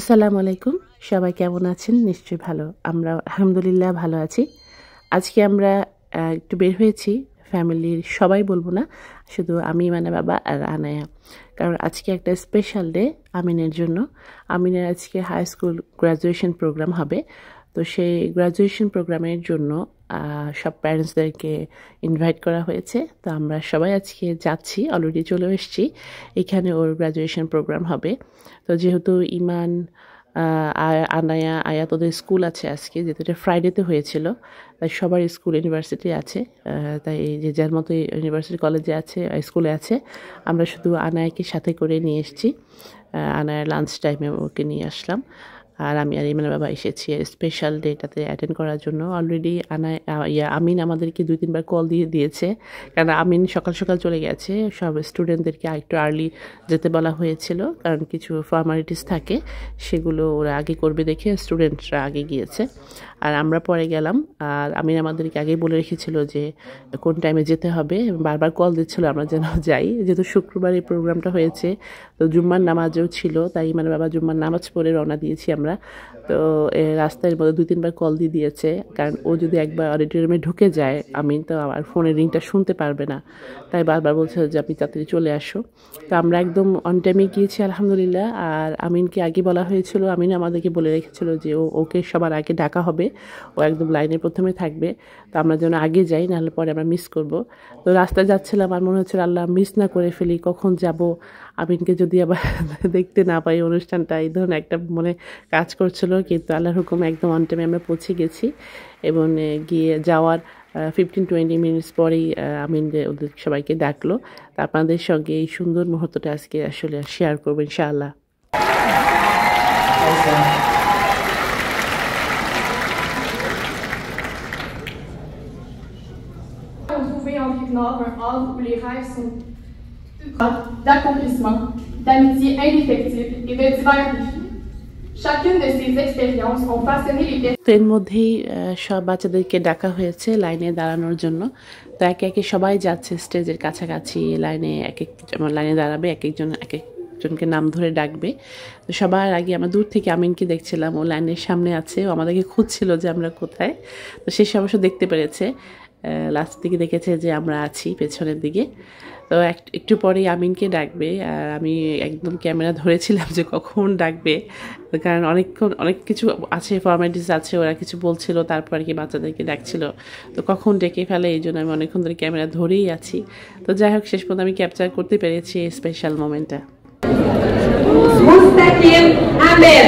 আসসালামু আলাইকুম। সবাই কেমন আছেন? নিশ্চয়ই ভালো। আমরা আলহামদুলিল্লাহ ভালো আছি। আজকে আমরা একটু বের হয়েছি। ফ্যামিলির সবাই বলব না, শুধু আমি মানে বাবা আর আনায়া। কারণ আজকে একটা স্পেশাল ডে আমিনের জন্য। আমিনের আজকে হাই স্কুল গ্র্যাজুয়েশন প্রোগ্রাম হবে। তো সেই গ্র্যাজুয়েশন প্রোগ্রামের জন্য সব প্যারেন্টসদেরকে ইনভাইট করা হয়েছে। তো আমরা সবাই আজকে যাচ্ছি, অলরেডি চলে এসেছি। এখানে ওর গ্র্যাজুয়েশন প্রোগ্রাম হবে। তো যেহেতু ইমান, আনায়া, আয়াত ওদের স্কুল আছে আজকে, যেহেতু এটা ফ্রাইডেতে হয়েছিল, তাই সবার স্কুল ইউনিভার্সিটি আছে। তাই যে যার মতো ইউনিভার্সিটি কলেজে আছে, স্কুলে আছে। আমরা শুধু আনায়াকে সাথে করে নিয়ে এসেছি। আনায়ার লাঞ্চ টাইমে ওকে নিয়ে আসলাম। আর আমি আর ইমানের বাবা এসেছি স্পেশাল ডেটাতে অ্যাটেন্ড করার জন্য। অলরেডি আমিন আমাদেরকে 2-3 বার কল দিয়েছে, কারণ আমিন সকাল সকাল চলে গেছে। সব স্টুডেন্টদেরকে একটু আর্লি যেতে বলা হয়েছিল, কারণ কিছু ফর্মালিটিস থাকে, সেগুলো ওরা আগে করবে দেখে স্টুডেন্টরা আগে গিয়েছে। আর আমরা পরে গেলাম। আর আমিন আমাদেরকে আগেই বলে রেখেছিল যে কোন টাইমে যেতে হবে, বারবার কল দিচ্ছিল আমরা যেন যাই। যেহেতু শুক্রবার এই প্রোগ্রামটা হয়েছে, তো জুম্মার নামাজও ছিল, তাই মানে বাবা জুম্মার নামাজ পড়ে রওনা দিয়েছি আমরা। তো রাস্তার মধ্যে 2-3 বার কল দিয়েছে, কারণ ও যদি একবার অডিটোরিয়ামে ঢুকে যায় আমিন, তো আমার ফোনের রিংটা শুনতে পারবে না। তাই বারবার বলছে যে আপনি তাড়াতাড়ি চলে আসো। তো আমরা একদম অন টাইমে গিয়েছি আলহামদুলিল্লাহ। আর আমিনকে আগে বলা হয়েছিল, আমিন আমাদেরকে বলে রেখেছিল যে ওকে সবার আগে ডাকা হবে, ও একদম লাইনের প্রথমে থাকবে। তো আমরা যেন আগে যাই, নাহলে পরে আমরা মিস করব। তো রাস্তায় যাচ্ছিলাম, আর মনে হচ্ছিল আল্লাহ মিস না করে ফেলি, কখন যাব, আমিনকে যদি আবার দেখতে না পাই অনুষ্ঠানটা, এই ধরনের একটা মনে কাজ করছিল। কিন্তু আল্লাহর হুকুমে একদম অন টাইমে আমরা পৌঁছে গেছি। এবং গিয়ে যাওয়ার 15-20 মিনিটস পরেই আমিন ওদের সবাইকে ডাকলো। তা আপনাদের সঙ্গে এই সুন্দর মুহূর্তটা আজকে আসলে শেয়ার করবো ইনশাআল্লাহ। Trouver en Rive Nord un havre où les rêves sont d'accomplissement, d'amitié indéfectible et de divers défis. Chacune de ces expériences ont façonné les তো এর মধ্যেই সব বাচ্চাদেরকে ডাকা হয়েছে লাইনে দাঁড়ানোর জন্য। তো একে একে সবাই যাচ্ছে স্টেজের কাছাকাছি, লাইনে লাইনে দাঁড়াবে, এক একজনকে নাম ধরে ডাকবে। তো সবার আগে আমরা দূর থেকে আমিনকে দেখছিলাম, ও লাইনের সামনে আছে, ও আমাদেরকে খুঁজছিল যে আমরা কোথায়। তো সে অবশ্য দেখতে পেরেছে, লাস্টের দিকে দেখেছে যে আমরা আছি পেছনের দিকে। তো একটু পরেই আমিনকে ডাকবে, আর আমি একদম ক্যামেরা ধরেছিলাম যে কখন ডাকবে, কারণ অনেক কিছু আছে, ফর্মালিটিস আছে, ওরা কিছু বলছিল, তারপর কি বাচ্চাদেরকে ডাকছিল, তো কখন ডেকে ফেলে, এই জন্য আমি অনেকক্ষণ ধরে ক্যামেরা ধরেই আছি। তো যাই হোক, শেষ পর্যন্ত আমি ক্যাপচার করতে পেরেছি এই স্পেশাল মোমেন্টটা। মুস্তাকিম আহমেদ,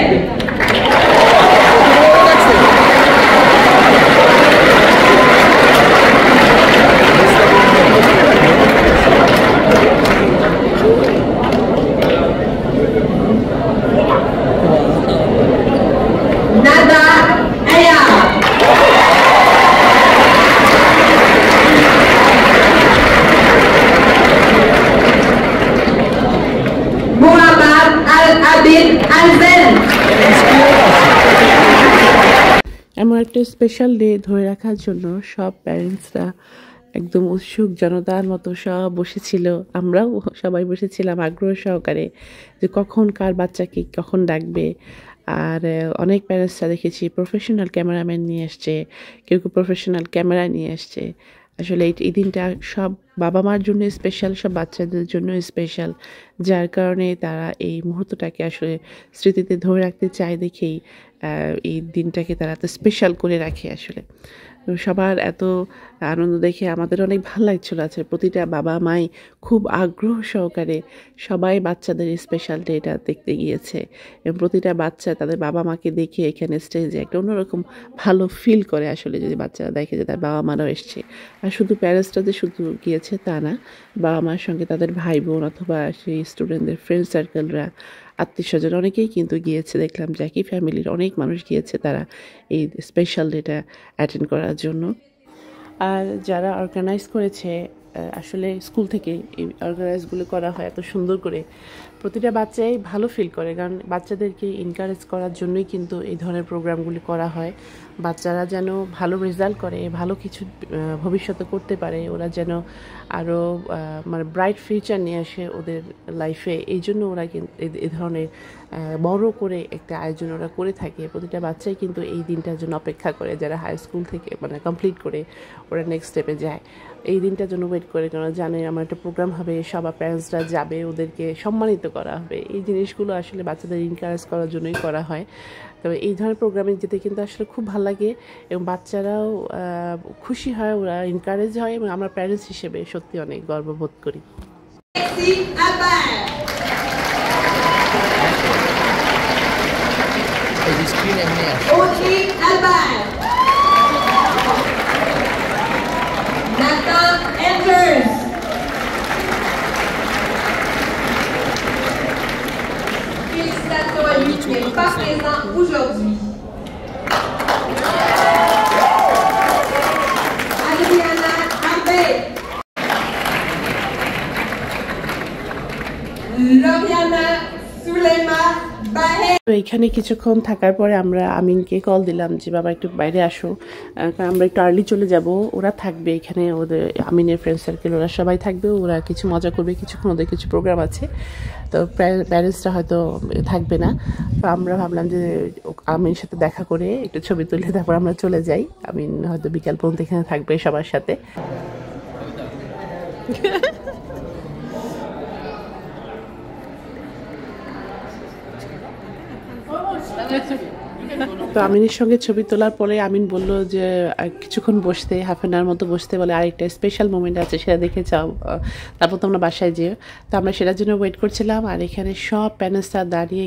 এমন একটা স্পেশাল ডে ধরে রাখার জন্য সব প্যারেন্টসরা একদম উৎসুক জনতার মতো সব বসেছিল, আমরাও সবাই বসেছিলাম আগ্রহ সহকারে যে কখন কার বাচ্চাকে কখন ডাকবে। আর অনেক প্যারেন্টসরা দেখেছি প্রফেশনাল ক্যামেরাম্যান নিয়ে আসছে, কেউ প্রফেশনাল ক্যামেরা নিয়ে আসছে। আসলে এই দিনটা সব বাবা মার জন্য স্পেশাল, সব বাচ্চাদের জন্য স্পেশাল, যার কারণে তারা এই মুহূর্তটাকে আসলে স্মৃতিতে ধরে রাখতে চায় দেখেই এই দিনটাকে তারা এত স্পেশাল করে রাখে আসলে। তো সবার এত আনন্দ দেখে আমাদের অনেক ভালো লাগছিল। আছে প্রতিটা বাবা মাই খুব আগ্রহ সহকারে সবাই বাচ্চাদের স্পেশাল ডেটা দেখতে গিয়েছে, এবং প্রতিটা বাচ্চা তাদের বাবা মাকে দেখে এখানে স্টেজে একটা অন্যরকম ভালো ফিল করে আসলে, যদি বাচ্চারা দেখে যে তার বাবা মারাও এসছে। আর শুধু প্যারেন্টসরা যে শুধু গিয়েছে তা না, বাবা মার সঙ্গে তাদের ভাই বোন অথবা সেই স্টুডেন্টদের ফ্রেন্ড সার্কেলরা, আত্মীয় স্বজন অনেকেই কিন্তু গিয়েছে। দেখলাম যে একই ফ্যামিলির অনেক মানুষ গিয়েছে তারা এই স্পেশাল ডেটা অ্যাটেন্ড করার জন্য। আর যারা অর্গানাইজ করেছে, আসলে স্কুল থেকে এই অর্গানাইজগুলো করা হয় এত সুন্দর করে, প্রতিটা বাচ্চাই ভালো ফিল করে, কারণ বাচ্চাদেরকে এনকারেজ করার জন্যই কিন্তু এই ধরনের প্রোগ্রামগুলি করা হয়। বাচ্চারা যেন ভালো রেজাল্ট করে, ভালো কিছু ভবিষ্যতে করতে পারে, ওরা যেন আরও মানে ব্রাইট ফিউচার নিয়ে আসে ওদের লাইফে। এই জন্য ওরা কিন্তু এই ধরনের বড় করে একটা আয়োজন ওরা করে থাকে। প্রতিটা বাচ্চাই কিন্তু এই দিনটার জন্য অপেক্ষা করে, যারা হাই স্কুল থেকে মানে কমপ্লিট করে ওরা নেক্সট স্টেপে যায়, এই দিনটার জন্য ওয়েট করে, কারণ জানে আমার একটা প্রোগ্রাম হবে, সবার প্যারেন্টসরা যাবে, ওদেরকে সম্মানিত করা হবে। এই জিনিসগুলো আসলে বাচ্চাদের এনকারেজ করার জন্যই করা হয়। তবে এই ধরনের প্রোগ্রামে যেতে কিন্তু আসলে খুব ভালো লাগে এবং বাচ্চারাও খুশি হয়, ওরা এনকারেজ হয় এবং আমরা প্যারেন্টস হিসেবে সত্যি অনেক গর্ববোধ করি। Félicitations à lui qui n'est pas présent aujourd'hui. Adriana Arbey. Loriana Souleyma Bahe. তো এখানে কিছুক্ষণ থাকার পরে আমরা আমিনকে কল দিলাম যে বাবা একটু বাইরে আসো, কারণ আমরা একটু আর্লি চলে যাব। ওরা থাকবে এখানে, ওদের আমিনের ফ্রেন্ড সার্কেল ওরা সবাই থাকবে, ওরা কিছু মজা করবে, কিছুক্ষণ ওদের কিছু প্রোগ্রাম আছে, তো প্যারেন্টসরা হয়তো থাকবে না। তো আমরা ভাবলাম যে আমিনের সাথে দেখা করে একটু ছবি তুলে তারপর আমরা চলে যাই। আমিন হয়তো বিকাল পর্যন্ত এখানে থাকবে সবার সাথে। তো আমিনের সঙ্গে ছবি তোলার পরে আমিন বলল যে কিছুক্ষণ বসতে, হাফ অ্যান আওয়ার মতো বসতে, বলে আরেকটা স্পেশাল মোমেন্ট আছে সেটা দেখে যাও, তারপর তোমরা বাসায় যেও। তো আমরা সেটার জন্য ওয়েট করছিলাম, আর এখানে সব প্যারেন্টসরা দাঁড়িয়ে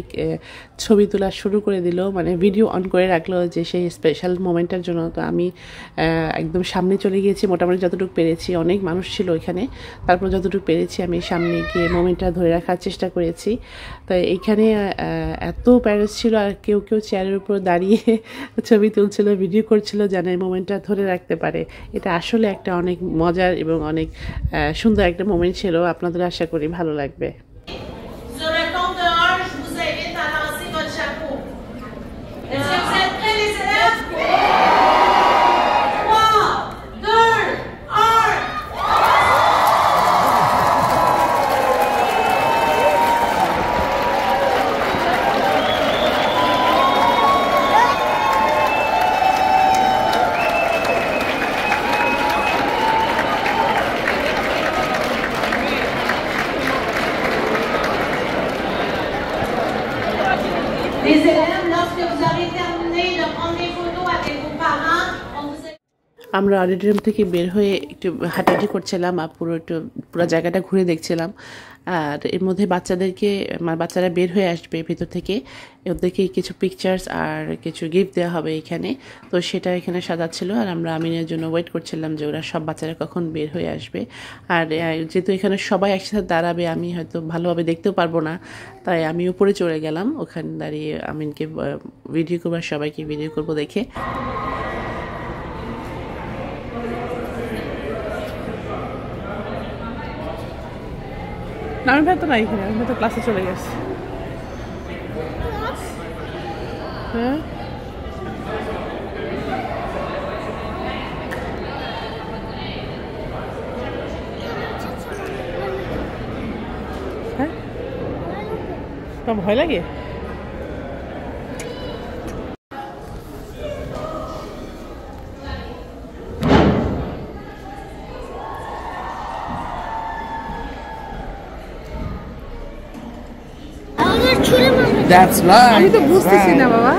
ছবি তোলা শুরু করে দিল, মানে ভিডিও অন করে রাখলো যে সেই স্পেশাল মোমেন্টের জন্য। তো আমি একদম সামনে চলে গিয়েছি, মোটামুটি যতটুকু পেরেছি, অনেক মানুষ ছিল এখানে, তারপর যতটুকু পেরেছি আমি সামনে গিয়ে মোমেন্টটা ধরে রাখার চেষ্টা করেছি। তো এইখানে এত প্যারেন্টস ছিল, আর কেউ কেউ চেয়ারের উপর দাঁড়িয়ে ছবি তুলছিল, ভিডিও করছিল যেন এই মোমেন্টটা ধরে রাখতে পারে। এটা আসলে একটা অনেক মজার এবং অনেক সুন্দর একটা মোমেন্ট ছিল। আপনাদের আশা করি ভালো লাগবে। Les élèves, lorsque vous aurez terminé de prendre des photos avec vos parents, on vous a... আমরা অডিটোরিয়াম থেকে বের হয়ে একটু হাঁটাহাঁটি করছিলাম আর পুরো জায়গাটা ঘুরে দেখছিলাম। আর এর মধ্যে বাচ্চারা বের হয়ে আসবে ভেতর থেকে, ওদেরকে কিছু পিকচার্স আর কিছু গিফট দেওয়া হবে এখানে। তো সেটা এখানে সাজাচ্ছিল, আর আমরা আমিনের জন্য ওয়েট করছিলাম যে ওরা সব বাচ্চারা কখন বের হয়ে আসবে। আর যেহেতু এখানে সবাই একসাথে দাঁড়াবে, আমি হয়তো ভালোভাবে দেখতেও পারবো না, তাই আমি উপরে চলে গেলাম, ওখানে দাঁড়িয়ে আমিনকে ভিডিও করবো, সবাইকে ভিডিও করবো দেখে। আমি তো নাই এখানে, আমি তো ক্লাসে চলে গেছি। হ্যাঁ, হ্যাঁ, তো ভয় লাগে। That's right. আমি তো বুঝতেছি না বাবা,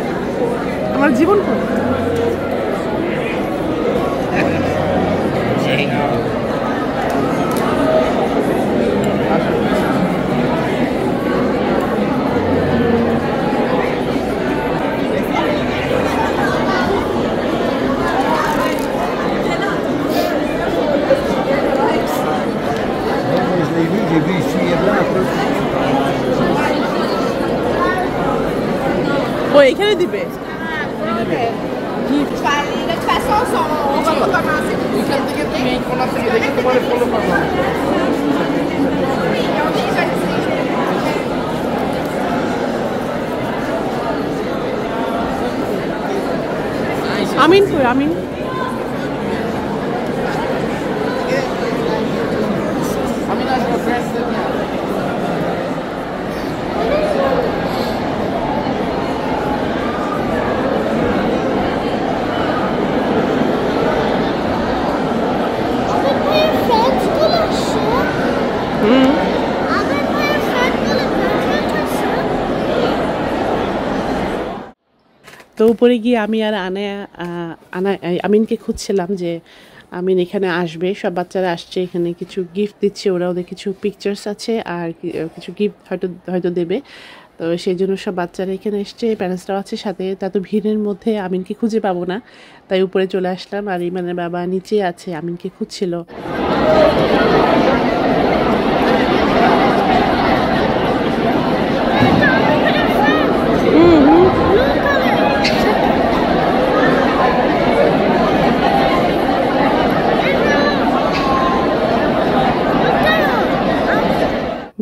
আমার জীবন কোন। J'ai vu ici et là un peu. ও এখানে দিবে। De toute façon, on va pas commencer tout de suite. আমিন কই আমিন তো উপরে গিয়ে আমি আর আমিনকে খুঁজছিলাম যে আমিন এখানে আসবে, সব বাচ্চারা আসছে, এখানে কিছু গিফট দিচ্ছে ওরা, ওদের কিছু পিকচার্স আছে আর কিছু গিফট হয়তো দেবে। তো সেই জন্য সব বাচ্চারা এখানে এসছে, প্যারেন্টসরাও আছে সাথে। তা তো ভিড়ের মধ্যে আমিনকে খুঁজে পাবো না, তাই উপরে চলে আসলাম। আর ইমানের বাবা নিচে আছে, আমিনকে খুঁজছিল।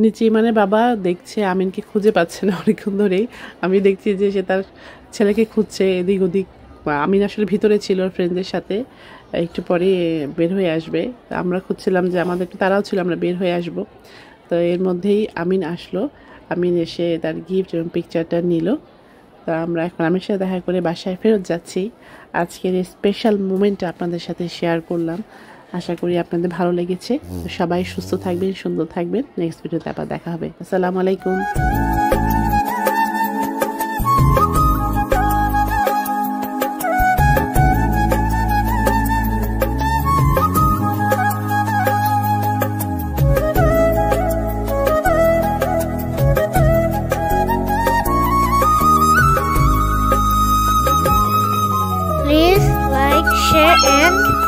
নিচে মানে বাবা দেখছে আমিনকে খুঁজে পাচ্ছে না অনেকক্ষণ ধরেই। আমি দেখছি যে সে তার ছেলেকে খুঁজছে এদিক ওদিক। আমিন আসলে ভিতরে ছিল ফ্রেন্ডদের সাথে, একটু পরে বের হয়ে আসবে। আমরা খুঁজছিলাম যে আমাদের একটু তারাও ছিল, আমরা বের হয়ে আসব। তো এর মধ্যেই আমিন আসলো। আমিন এসে তার গিফট এবং পিকচারটা নিল। তো আমরা এখন আমির সাথে দেখা করে বাসায় ফেরত যাচ্ছি। আজকের এই স্পেশাল মোমেন্টটা আপনাদের সাথে শেয়ার করলাম, আশা করি আপনাদের ভালো লেগেছে। সবাই সুস্থ থাকবেন, সুন্দর থাকবেন। নেক্সট ভিডিওতে আবার দেখা হবে। আসসালামু আলাইকুম। Please like, share and